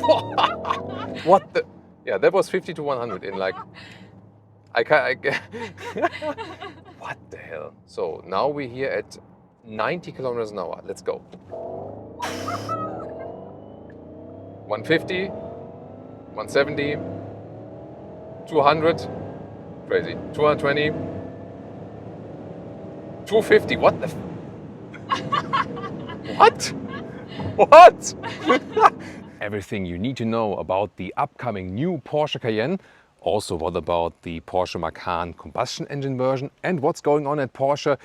What the? Yeah, that was 50 to 100 in like, what the hell? So now we're here at 90 kilometers an hour. Let's go. 150, 170, 200, crazy, 220, 250, what the what? What? Everything you need to know about the upcoming new Porsche Cayenne. Also, what about the Porsche Macan combustion engine version and what's going on at Porsche.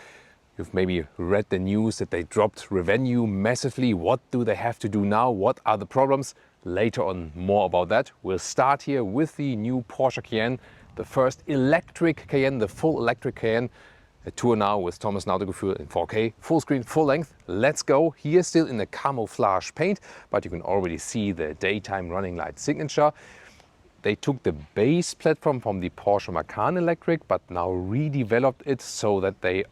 You've maybe read the news that they dropped revenue massively. What do they have to do now? What are the problems? Later on, more about that. We'll start here with the new Porsche Cayenne, the first electric Cayenne, the full electric Cayenne. A tour now with Thomas and Autogefuehl in 4K, full screen, full length. Let's go. Here still in the camouflage paint, but you can already see the daytime running light signature. They took the base platform from the Porsche Macan Electric, but now redeveloped it so that they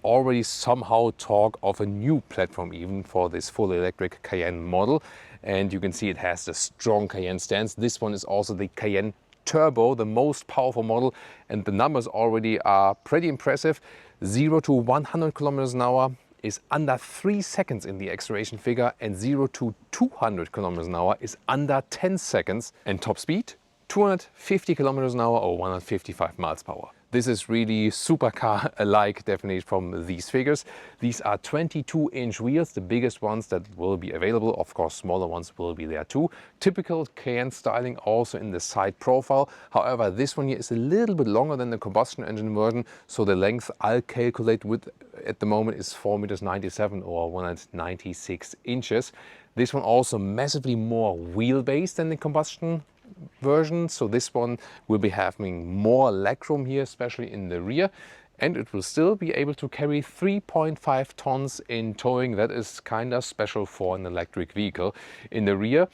already somehow talk of a new platform even for this full electric Cayenne model. And you can see it has the strong Cayenne stance. This one is also the Cayenne Turbo, the most powerful model, and the numbers already are pretty impressive. 0 to 100 kilometers an hour is under 3 seconds in the acceleration figure, and 0 to 200 kilometers an hour is under 10 seconds. And top speed, 250 kilometers an hour or 155 miles per hour. This is really supercar-alike, definitely, from these figures. These are 22-inch wheels, the biggest ones that will be available. Of course, smaller ones will be there too. Typical Cayenne styling also in the side profile. However, this one here is a little bit longer than the combustion engine version. So the length I'll calculate with at the moment is 4.97 meters or 196 inches. This one also massively more wheelbase than the combustion version, so this one will be having more legroom here, especially in the rear, and it will still be able to carry 3.5 tons in towing. That is kind of special for an electric vehicle. In the rear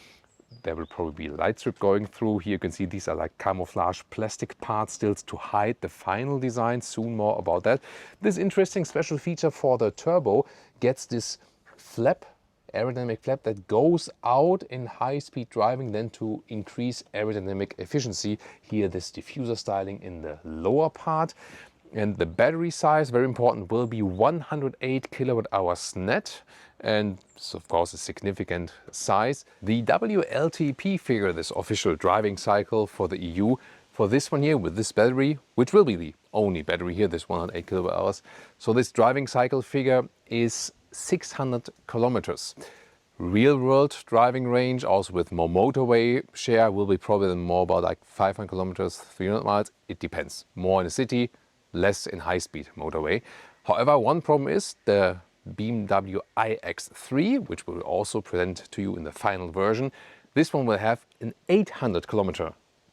there will probably be light strip going through. Here you can see these are like camouflage plastic parts still to hide the final design. Soon more about that. This interesting special feature for the Turbo gets this flap, aerodynamic flap, that goes out in high-speed driving then to increase aerodynamic efficiency. Here this diffuser styling in the lower part. And the battery size, very important, will be 108 kilowatt hours net, and it's of course a significant size. The WLTP figure, this official driving cycle for the EU, for this one here with this battery, which will be the only battery here, this 108 kilowatt hours. So this driving cycle figure is 600 kilometers. Real world driving range, also with more motorway share, will be probably more about like 500 kilometers, 300 miles. It depends. More in the city, less in high-speed motorway. However, one problem is the BMW iX3, which we'll also present to you in the final version. This one will have an 800 kilometer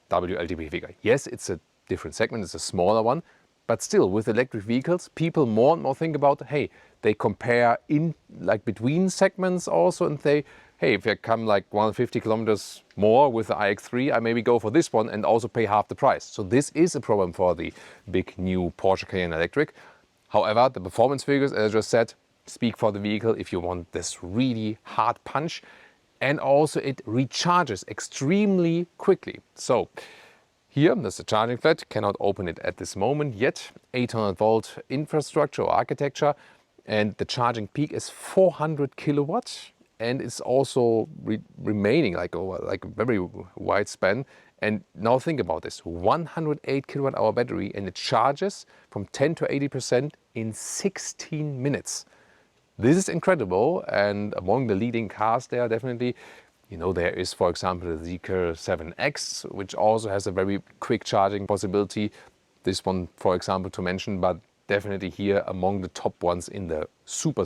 WLTP figure. Yes, it's a different segment, it's a smaller one, but still with electric vehicles, people more and more think about, hey, they compare in like between segments also, and they, hey, if I come like 150 kilometers more with the iX3, I maybe go for this one and also pay half the price. So this is a problem for the big new Porsche Cayenne Electric. However, the performance figures, as I just said, speak for the vehicle if you want this really hard punch. And also it recharges extremely quickly. So here, there's a charging flat, cannot open it at this moment yet. 800 volt infrastructure or architecture, and the charging peak is 400 kilowatts, and it's also remaining like over like a very wide span. And now think about this, 108 kilowatt hour battery, and it charges from 10 to 80% in 16 minutes. This is incredible, and among the leading cars there, definitely. You know, there is, for example, the Zeekr 7X, which also has a very quick charging possibility. This one, for example, to mention, but definitely here among the top ones in the super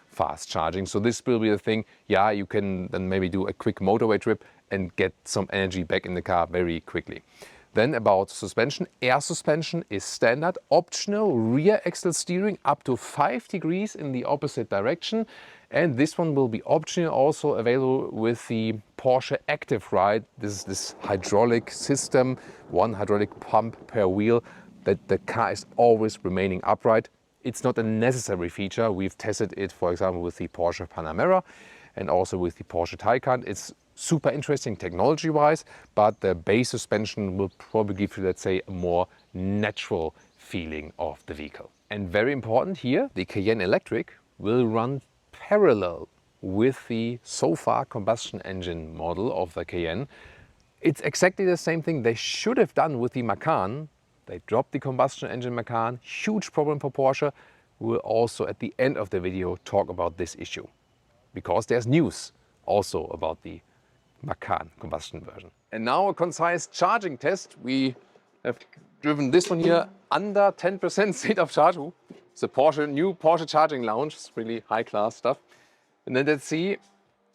fast charging. So this will be the thing. Yeah, you can then maybe do a quick motorway trip and get some energy back in the car very quickly. Then about suspension, air suspension is standard, optional rear axle steering up to 5 degrees in the opposite direction. And this one will be optional, also available with the Porsche Active Ride. This is this hydraulic system, one hydraulic pump per wheel, that the car is always remaining upright. It's not a necessary feature. We've tested it, for example, with the Porsche Panamera and also with the Porsche Taycan. It's super interesting technology-wise, but the base suspension will probably give you, let's say, a more natural feeling of the vehicle. And very important here, the Cayenne Electric will run parallel with the so far combustion engine model of the Cayenne. It's exactly the same thing they should have done with the Macan. They dropped the combustion engine Macan, huge problem for Porsche. We'll also at the end of the video talk about this issue, because there's news also about the Macan combustion version. And now a concise charging test. We have driven this one here under 10% state of charge. It's a new Porsche charging lounge. It's really high class stuff. And then let's see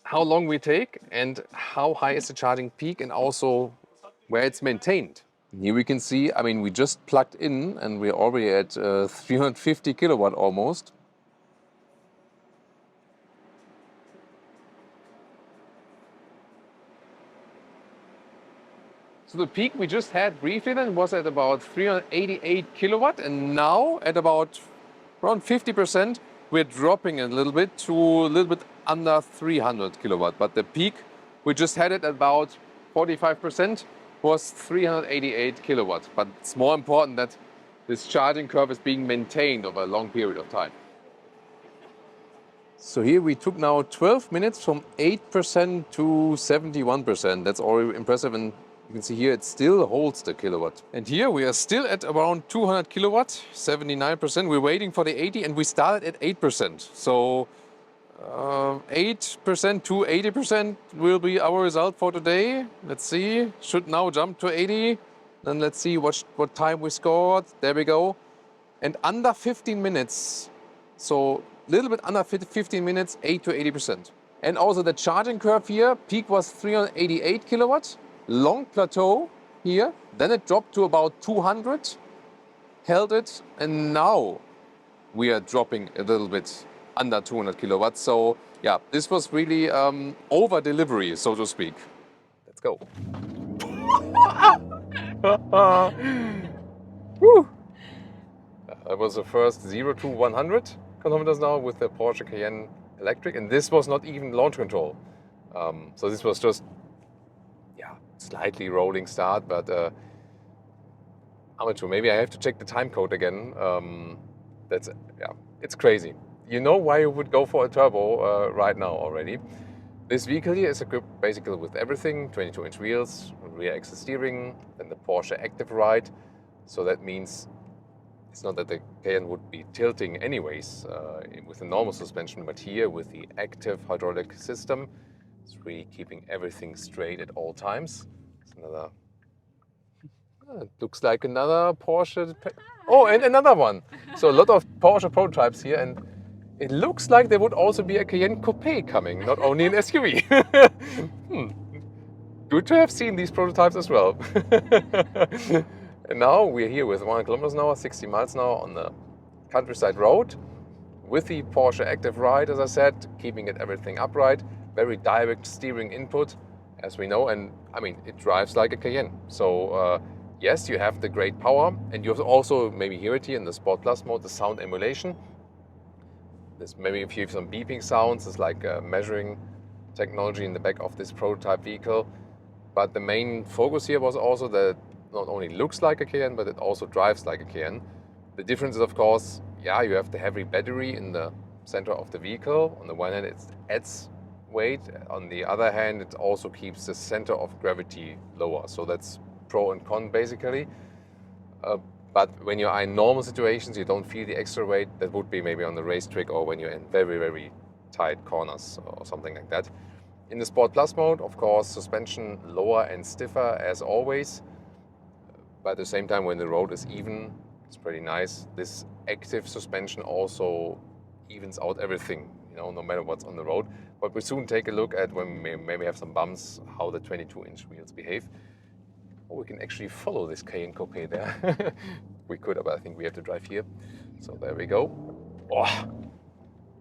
how long we take and how high is the charging peak and also where it's maintained. Here we can see, I mean, we just plugged in and we're already at 350 kilowatt almost. So the peak we just had briefly then was at about 388 kilowatt, and now at about around 50%, we're dropping a little bit to a little bit under 300 kilowatt. But the peak we just had it at about 45% was 388 kilowatt. But it's more important that this charging curve is being maintained over a long period of time. So here we took now 12 minutes from 8% to 71%. That's already impressive, and you can see here it still holds the kilowatt. And here we are still at around 200 kilowatt, 79%. We're waiting for the 80 and we started at 8%. So 8% to 80% will be our result for today. Let's see, should now jump to 80. Then let's see what time we scored. There we go. And under 15 minutes, so a little bit under 15 minutes, 8 to 80%. And also the charging curve here, peak was 388 kilowatt. Long plateau here, then it dropped to about 200, held it, and now we are dropping a little bit under 200 kilowatts. So yeah, this was really over delivery, so to speak. Let's go. Woo. That was the first 0 to 100 kilometers now with the Porsche Cayenne Electric, and this was not even launch control. So this was just slightly rolling start, but amateur. Maybe I have to check the time code again. It's crazy. You know why you would go for a turbo right now already. This vehicle here is equipped basically with everything: 22-inch wheels, rear axle steering, then the Porsche Active Ride. So that means it's not that the Cayenne would be tilting anyways with a normal suspension, but here with the active hydraulic system, it's really keeping everything straight at all times. It's another, it looks like another Porsche. Oh, and another one. So a lot of Porsche prototypes here, and it looks like there would also be a Cayenne Coupé coming, not only an SUV. Good to have seen these prototypes as well. And now we're here with 100 kilometers an hour, 60 miles an hour on the countryside road with the Porsche Active Ride, as I said, keeping it everything upright. Very direct steering input, as we know, and I mean, it drives like a Cayenne. So yes, you have the great power, and you also maybe hear it here in the Sport Plus mode, the sound emulation. There's maybe if you have some beeping sounds, it's like measuring technology in the back of this prototype vehicle. But the main focus here was also that it not only looks like a Cayenne, but it also drives like a Cayenne. The difference is, of course, yeah, you have the heavy battery in the center of the vehicle. On the one hand, it adds weight. On the other hand, it also keeps the center of gravity lower. So that's pro and con basically. But when you are in normal situations, you don't feel the extra weight. That would be maybe on the racetrack or when you're in very, very tight corners or something like that. In the Sport Plus mode, of course, suspension lower and stiffer as always. But at the same time, when the road is even, it's pretty nice. This active suspension also evens out everything, you know, no matter what's on the road. But we soon take a look at when we maybe have some bumps, how the 22-inch wheels behave. Oh, we can actually follow this Cayenne Coupé there. We could, but I think we have to drive here. So there we go. Oh,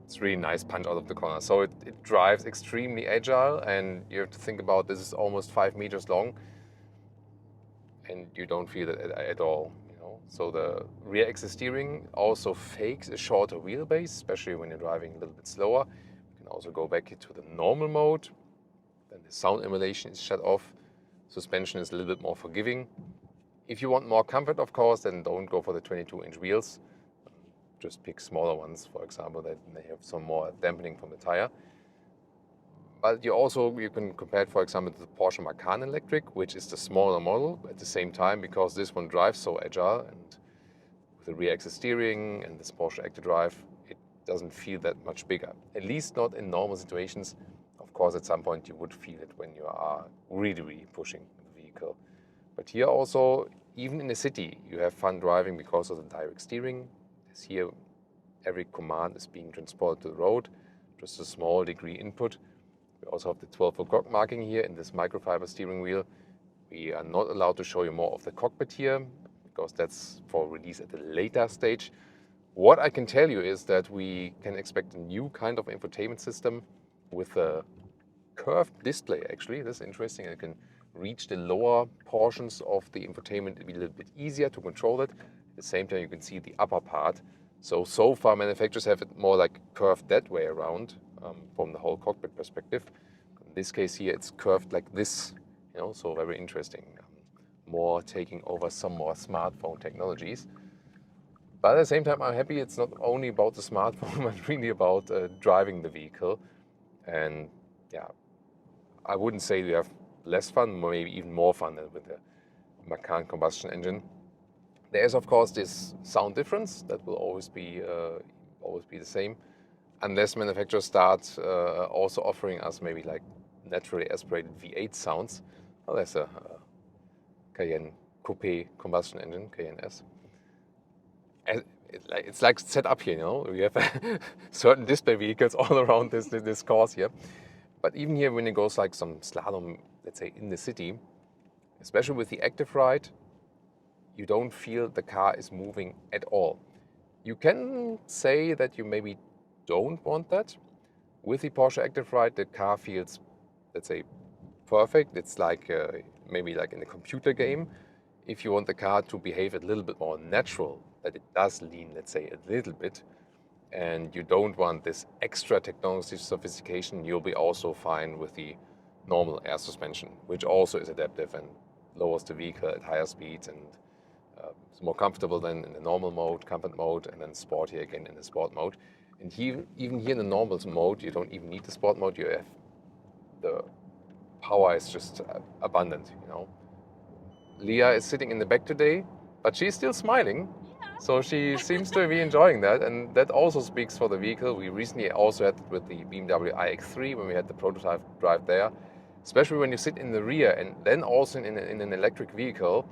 it's really nice punch out of the corner. So it drives extremely agile, and you have to think about this is almost 5 meters long, and you don't feel it at all. So the rear axle steering also fakes a shorter wheelbase, especially when you're driving a little bit slower. You can also go back to the normal mode. then the sound emulation is shut off. Suspension is a little bit more forgiving. If you want more comfort, of course, then don't go for the 22-inch wheels. Just pick smaller ones, for example, that they have some more dampening from the tire. But you can compare it, for example, to the Porsche Macan Electric, which is the smaller model at the same time, because this one drives so agile, and with the rear axis steering and this Porsche Active Drive, it doesn't feel that much bigger. At least not in normal situations. Of course, at some point you would feel it when you are really pushing the vehicle. But here also, even in the city, you have fun driving because of the direct steering. As here, every command is being transported to the road, just a small degree input. We also have the 12 o'clock marking here in this microfiber steering wheel. We are not allowed to show you more of the cockpit here, because that's for release at a later stage. What I can tell you is that we can expect a new kind of infotainment system with a curved display, actually. This is interesting. You can reach the lower portions of the infotainment. It'll be a little bit easier to control it. At the same time, you can see the upper part. So far, manufacturers have it more like curved that way around from the whole cockpit perspective. In this case here, it's curved like this, so very interesting. More taking over some more smartphone technologies. But at the same time, I'm happy it's not only about the smartphone, but really about driving the vehicle. And yeah, I wouldn't say we have less fun, maybe even more fun than with the Macan combustion engine. There is, of course, this sound difference that will always be the same, unless manufacturers start also offering us maybe like naturally aspirated V8 sounds. Well, there's a Cayenne Coupé combustion engine, Cayenne S. It's like set up here, We have certain display vehicles all around this course here. But even here, when it goes like some slalom, let's say in the city, especially with the active ride, you don't feel the car is moving at all. You can say that you maybe don't want that. With the Porsche Active Ride, the car feels, let's say, perfect. It's like maybe like in a computer game. If you want the car to behave a little bit more natural, that it does lean, let's say, a little bit, and you don't want this extra technology sophistication, you'll be also fine with the normal air suspension, which also is adaptive and lowers the vehicle at higher speeds, and it's more comfortable than in the normal mode, comfort mode, and then sport here again in the sport mode. And even here in the normal mode, you don't even need the sport mode. You have the power is just abundant, Leah is sitting in the back today, but she's still smiling. So she seems to be enjoying that, and that also speaks for the vehicle. We recently also had it with the BMW iX3 when we had the prototype drive there. Especially when you sit in the rear and then also in an electric vehicle,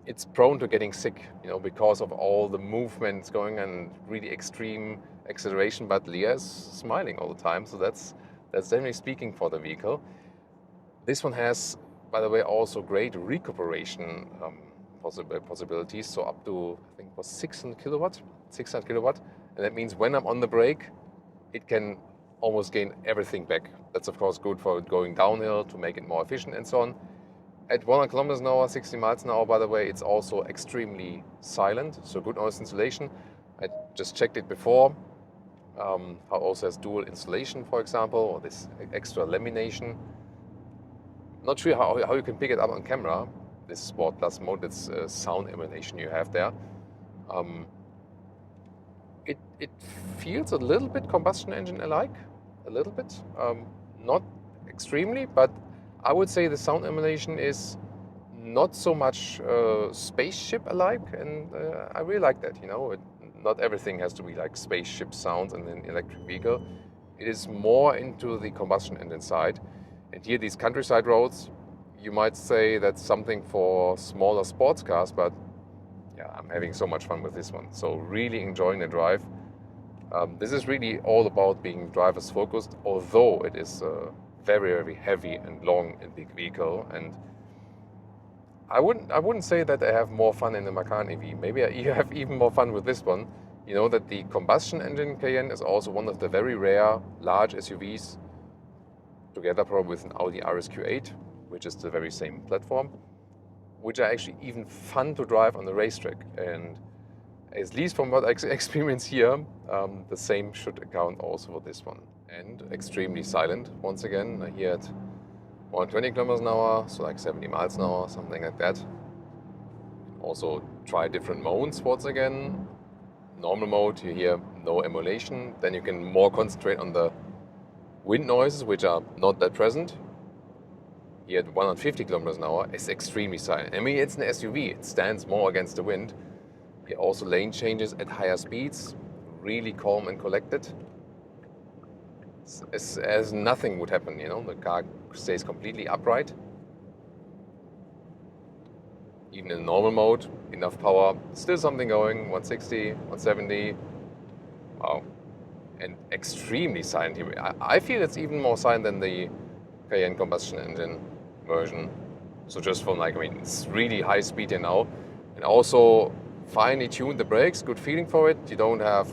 it's prone to getting sick, because of all the movements going and really extreme acceleration. But Leah is smiling all the time, so that's definitely speaking for the vehicle. This one has, by the way, also great recuperation possibilities, so up to, I think it was 600 kilowatt, and that means when I'm on the brake, it can almost gain everything back. That's of course good for going downhill to make it more efficient and so on. At 100 kilometers an hour, 60 miles an hour, by the way, it's also extremely silent, so good noise insulation. I just checked it before. It also has dual insulation, for example, or this extra lamination. Not sure how you can pick it up on camera. This Sport Plus mode, this sound emulation you have there. It feels a little bit combustion engine alike, a little bit, not extremely, but I would say the sound emulation is not so much spaceship alike, and I really like that. Not everything has to be like spaceship sounds in an electric vehicle. It is more into the combustion engine side, and here these countryside roads, you might say that's something for smaller sports cars, but yeah, I'm having so much fun with this one. So really enjoying the drive. This is really all about being driver's focused, although it is a very heavy and long and big vehicle. And I wouldn't say that I have more fun in the Macan EV. Maybe I have even more fun with this one. You know that the combustion engine Cayenne is also one of the very rare large SUVs, together probably with an Audi RSQ8, which is the very same platform, which are actually even fun to drive on the racetrack. And At least from what I experience here, the same should account also for this one. And extremely silent, once again, here at 120 kilometers an hour, so like 70 miles an hour, something like that. Also try different modes once again. Normal mode, you hear no emulation. Then you can more concentrate on the wind noises, which are not that present. Here at 150 kilometers an hour, it's extremely silent. I mean, it's an SUV, it stands more against the wind. Here also lane changes at higher speeds, really calm and collected. As nothing would happen, you know, the car stays completely upright. Even in normal mode, enough power, still something going, 160, 170. Wow. And extremely silent here. I feel it's even more silent than the Cayenne combustion engine version. So just from like, I mean, it's really high speed here now. And also finely tuned the brakes, good feeling for it. You don't have,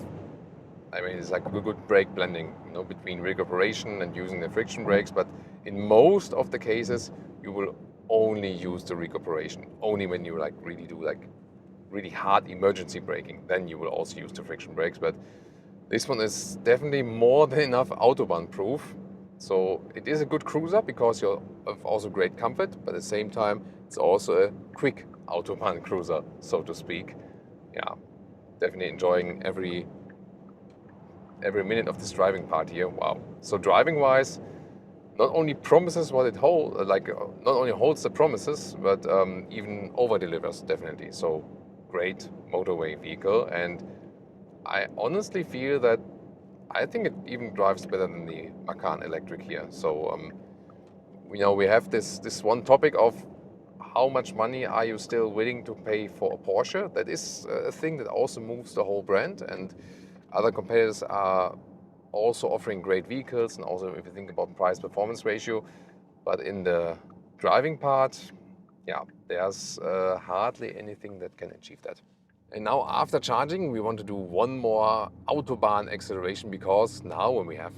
I mean, it's like a good brake blending, you know, between rig operation and using the friction brakes. But in most of the cases, you will only use the rig operation. Only when you like really do like really hard emergency braking, then you will also use the friction brakes. But this one is definitely more than enough Autobahn proof. So it is a good cruiser because you have also great comfort, but at the same time, it's also a quick Autobahn cruiser, so to speak. Yeah, definitely enjoying every minute of this driving part here. Wow. So driving wise, not only promises what it holds, not only holds the promises, but even over delivers definitely. So great motorway vehicle, and I honestly feel that I think it even drives better than the Macan electric here. So you know, we have this one topic of how much money are you still willing to pay for a Porsche? That is a thing that also moves the whole brand, and other competitors are also offering great vehicles, and also if you think about price-performance ratio. But in the driving part, yeah, there's hardly anything that can achieve that. And now after charging, we want to do one more Autobahn acceleration, because now when we have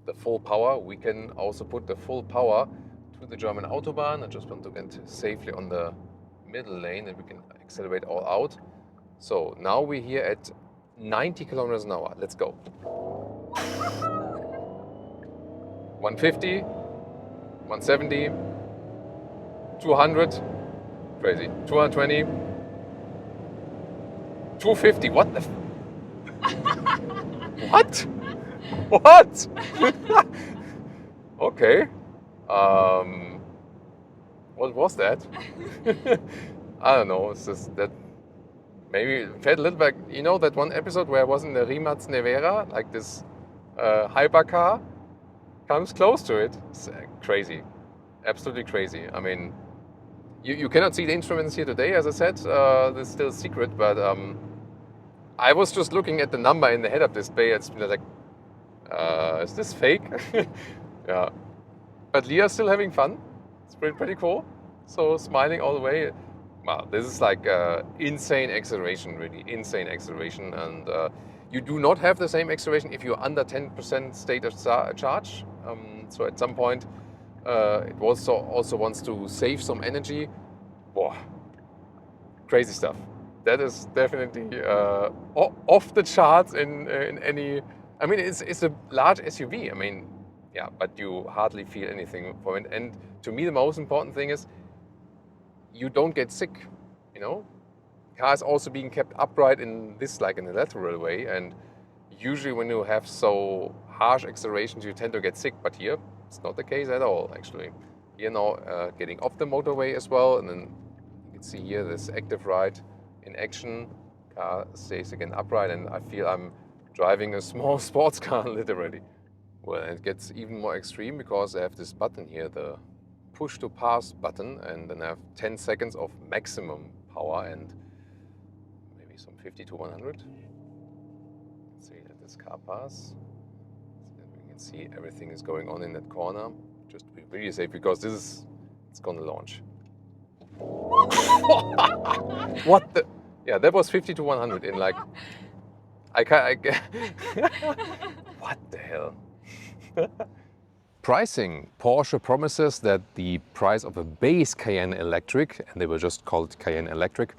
the full power, we can also put the full power to the German Autobahn. I just want to get safely on the middle lane and we can accelerate all out. So now we're here at 90 kilometers an hour. Let's go. 150, 170, 200, crazy, 220, 250, what the what? What? Okay. What was that? I don't know, it's just that maybe it felt a little bit, you know, that one episode where I was in the Rimac Nevera, like this hypercar comes close to it. It's crazy, absolutely crazy. I mean, you cannot see the instruments here today, as I said, this is still a secret, but I was just looking at the number in the head-up display. It's like, is this fake? Yeah. But Leah's still having fun. It's pretty cool. So smiling all the way. Wow, this is like insane acceleration, really insane acceleration. And you do not have the same acceleration if you're under 10% state of charge. So at some point, it also wants to save some energy. Whoa, crazy stuff. That is definitely off the charts in any. I mean, it's a large SUV. I mean, yeah, but you hardly feel anything from it. And to me, the most important thing is you don't get sick. You know, car is also being kept upright in this, like in a lateral way. And usually, when you have so harsh accelerations, you tend to get sick. But here, it's not the case at all. Actually, here now getting off the motorway as well, and then you can see here this active ride in action. Car stays again upright, and I feel I'm driving a small sports car, literally. Well, and it gets even more extreme because I have this button here, the push to pass button, and then I have 10 seconds of maximum power and maybe some 50 to 100. Let's see, let this car pass. So we can see everything is going on in that corner. Just to be really safe, because it's gonna launch. What the? Yeah, that was 50 to 100 in like, what the hell? Pricing. Porsche promises that the price of a base Cayenne Electric, and they were just called Cayenne Electric,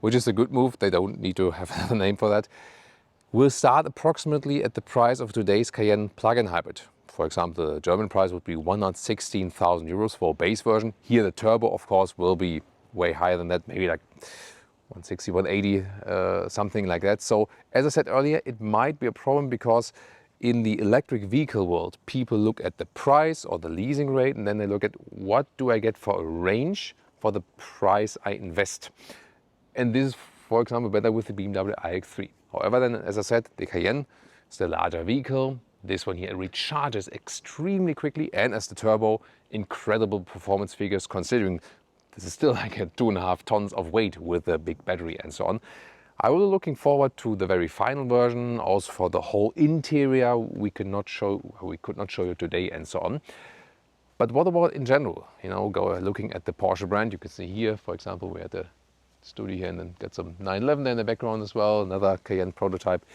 which is a good move. They don't need to have another name for that. Will start approximately at the price of today's Cayenne plug-in hybrid. For example, the German price would be 116,000 euros for a base version. Here the turbo, of course, will be way higher than that, maybe like 160, 180, something like that. So as I said earlier, it might be a problem because in the electric vehicle world, people look at the price or the leasing rate, and then they look at what do I get for a range for the price I invest. And this is, for example, better with the BMW iX3. However, then, as I said, the Cayenne is the larger vehicle. This one here recharges extremely quickly, and as the turbo, incredible performance figures considering this is still like a 2.5 tons of weight with a big battery and so on. I will be looking forward to the very final version, also for the whole interior we could not show you today and so on. But what about in general? You know, looking at the Porsche brand, you can see here, for example, we had the studio here and then get some 911 there in the background as well, another Cayenne prototype.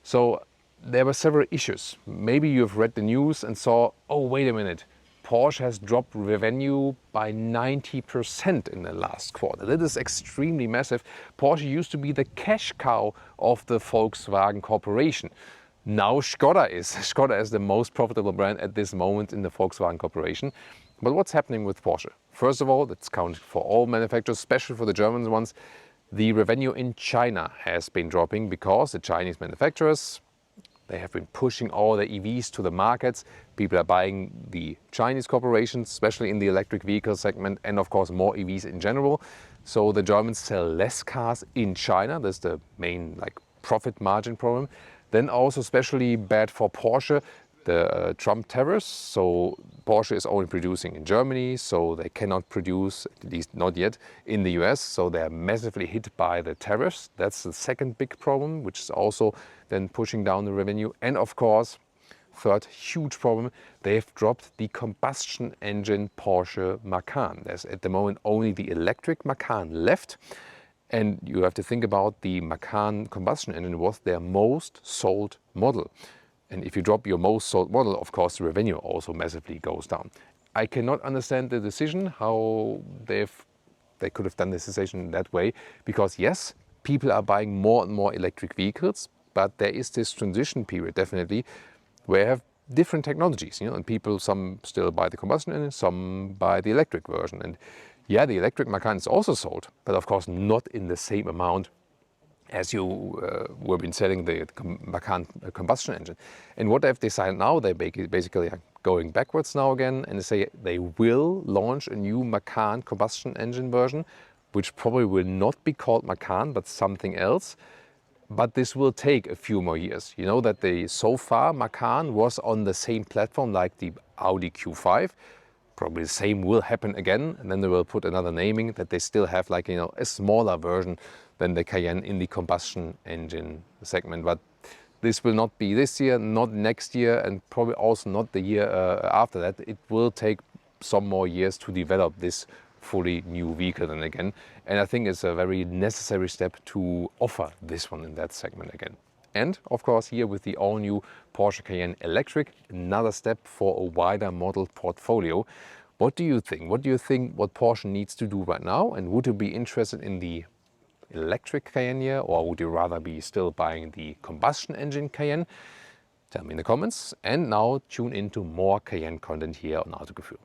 So there were several issues. Maybe you've read the news and saw, oh, wait a minute, Porsche has dropped revenue by 90% in the last quarter. That is extremely massive. Porsche used to be the cash cow of the Volkswagen Corporation. Now Skoda is the most profitable brand at this moment in the Volkswagen Corporation. But what's happening with Porsche? First of all, that's counted for all manufacturers, especially for the German ones. The revenue in China has been dropping because the Chinese manufacturers, they have been pushing all the EVs to the markets. People are buying the Chinese corporations, especially in the electric vehicle segment, and of course more EVs in general. So the Germans sell less cars in China. That's the main profit margin problem. Then also especially bad for Porsche, the Trump tariffs. So Porsche is only producing in Germany, so they cannot produce, at least not yet, in the US. So they are massively hit by the tariffs. That's the second big problem, which is also then pushing down the revenue. And of course, third huge problem, they've dropped the combustion engine Porsche Macan. There's at the moment only the electric Macan left. And you have to think about the Macan combustion engine was their most sold model. And if you drop your most sold model, of course, the revenue also massively goes down. I cannot understand the decision, how they could have done this decision that way, because yes, people are buying more and more electric vehicles, but there is this transition period definitely where you have different technologies, you know, and people, some still buy the combustion engine, some buy the electric version. And yeah, the electric Macan is also sold, but of course not in the same amount as you were been selling the Macan combustion engine. And what they've decided now, they basically are going backwards now again, and they say they will launch a new Macan combustion engine version, which probably will not be called Macan, but something else. But this will take a few more years. You know that so far Macan was on the same platform like the Audi Q5. Probably the same will happen again, and then they will put another naming that they still have a smaller version than the Cayenne in the combustion engine segment. But this will not be this year, not next year, and probably also not the year after that. It will take some more years to develop this fully new vehicle then again. And I think it's a very necessary step to offer this one in that segment again. And of course here with the all-new Porsche Cayenne Electric, another step for a wider model portfolio. What do you think? What do you think what Porsche needs to do right now? And would you be interested in the electric Cayenne here, or would you rather be still buying the combustion engine Cayenne? Tell me in the comments. And now tune into more Cayenne content here on Autogefuehl.